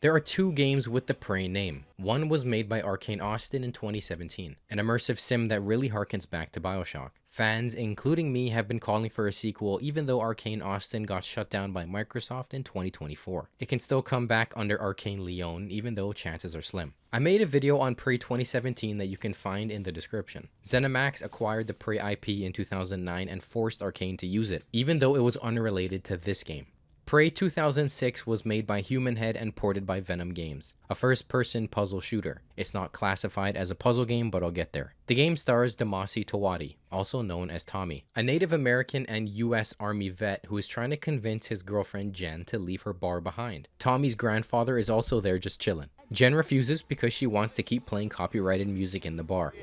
There are two games with the Prey name. One was made by Arcane Austin in 2017, an immersive sim that really harkens back to BioShock. Fans, including me, have been calling for a sequel even though Arcane Austin got shut down by Microsoft in 2024. It can still come back under Arcane Leon even though chances are slim. I made a video on Prey 2017 that you can find in the description. ZeniMax acquired the Prey IP in 2009 and forced Arcane to use it, even though it was unrelated to this game. Prey 2006 was made by Human Head and ported by Venom Games, a first-person puzzle shooter. It's not classified as a puzzle game, but I'll get there. The game stars Damacy Tawadi, also known as Tommy, a Native American and US Army vet who is trying to convince his girlfriend Jen to leave her bar behind. Tommy's grandfather is also there just chilling. Jen refuses because she wants to keep playing copyrighted music in the bar.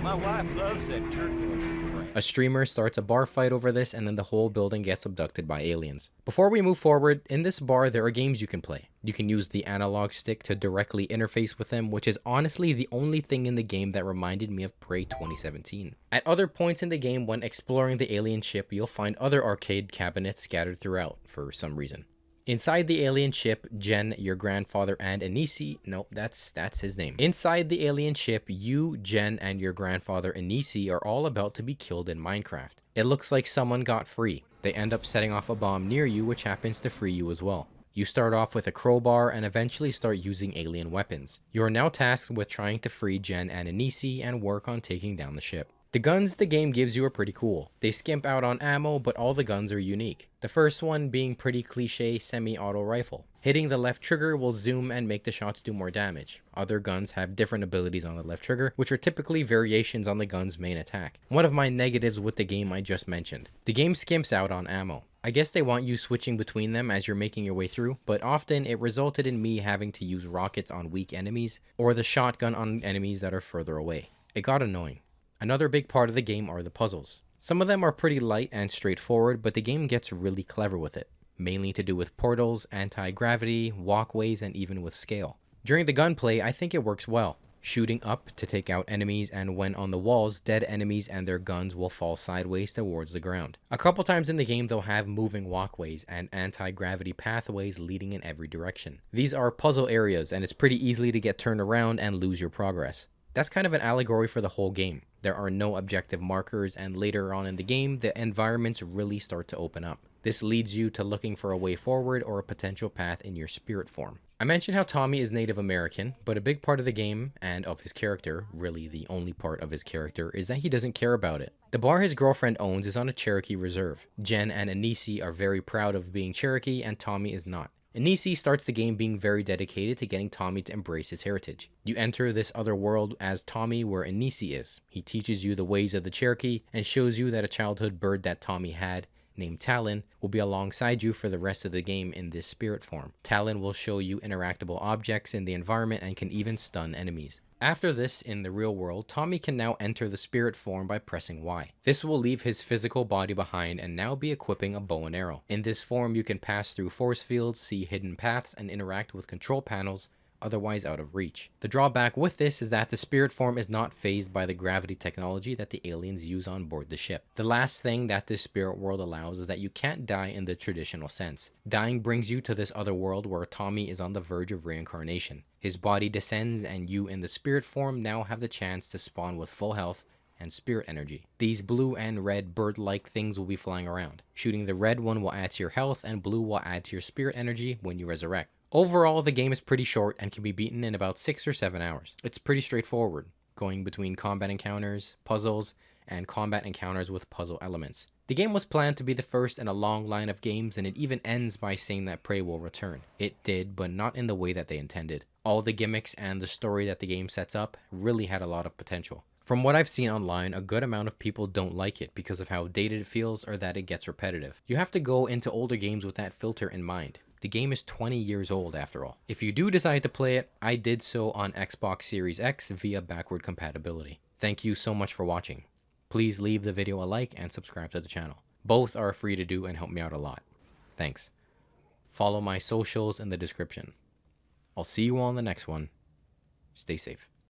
My wife loves that turquoise. A streamer starts a bar fight over this, and then the whole building gets abducted by aliens. Before we move forward, in this bar there are games you can play. You can use the analog stick to directly interface with them, which is honestly the only thing in the game that reminded me of Prey 2017. At other points in the game when exploring the alien ship, you'll find other arcade cabinets scattered throughout for some reason. Inside the alien ship, Jen, your grandfather, and Anisi, nope, that's his name. Inside the alien ship, you, Jen, and your grandfather, Anisi, are all about to be killed in Minecraft. It looks like someone got free. They end up setting off a bomb near you, which happens to free you as well. You start off with a crowbar and eventually start using alien weapons. You are now tasked with trying to free Jen and Anisi and work on taking down the ship. The guns the game gives you are pretty cool. They skimp out on ammo, but all the guns are unique. The first one being pretty cliche semi-auto rifle. Hitting the left trigger will zoom and make the shots do more damage. Other guns have different abilities on the left trigger, which are typically variations on the gun's main attack. One of my negatives with the game I just mentioned. The game skimps out on ammo. I guess they want you switching between them as you're making your way through, but often it resulted in me having to use rockets on weak enemies, or the shotgun on enemies that are further away. It got annoying. Another big part of the game are the puzzles. Some of them are pretty light and straightforward, but the game gets really clever with it, mainly to do with portals, anti-gravity, walkways, and even with scale. During the gunplay, I think it works well. Shooting up to take out enemies, and when on the walls, dead enemies and their guns will fall sideways towards the ground. A couple times in the game they'll have moving walkways and anti-gravity pathways leading in every direction. These are puzzle areas, and it's pretty easily to get turned around and lose your progress. That's kind of an allegory for the whole game. There are no objective markers, and later on in the game, the environments really start to open up. This leads you to looking for a way forward or a potential path in your spirit form. I mentioned how Tommy is Native American, but a big part of the game, and of his character, really the only part of his character, is that he doesn't care about it. The bar his girlfriend owns is on a Cherokee reserve. Jen and Anisi are very proud of being Cherokee, and Tommy is not. Anisi starts the game being very dedicated to getting Tommy to embrace his heritage. You enter this other world as Tommy where Anisi is. He teaches you the ways of the Cherokee and shows you that a childhood bird that Tommy had, named Talon, will be alongside you for the rest of the game in this spirit form. Talon will show you interactable objects in the environment and can even stun enemies. After this, in the real world, Tommy can now enter the spirit form by pressing Y. This will leave his physical body behind and now be equipping a bow and arrow. In this form, you can pass through force fields, see hidden paths, and interact with control panels, otherwise out of reach. The drawback with this is that the spirit form is not phased by the gravity technology that the aliens use on board the ship. The last thing that this spirit world allows is that you can't die in the traditional sense. Dying brings you to this other world where Tommy is on the verge of reincarnation. His body descends and you in the spirit form now have the chance to spawn with full health and spirit energy. These blue and red bird-like things will be flying around. Shooting the red one will add to your health, and blue will add to your spirit energy when you resurrect. Overall, the game is pretty short and can be beaten in about 6 or 7 hours. It's pretty straightforward, going between combat encounters, puzzles, and combat encounters with puzzle elements. The game was planned to be the first in a long line of games, and it even ends by saying that Prey will return. It did, but not in the way that they intended. All the gimmicks and the story that the game sets up really had a lot of potential. From what I've seen online, a good amount of people don't like it because of how dated it feels or that it gets repetitive. You have to go into older games with that filter in mind. The game is 20 years old after all. If you do decide to play it, I did so on Xbox Series X via backward compatibility. Thank you so much for watching. Please leave the video a like and subscribe to the channel. Both are free to do and help me out a lot. Thanks. Follow my socials in the description. I'll see you all in the next one. Stay safe.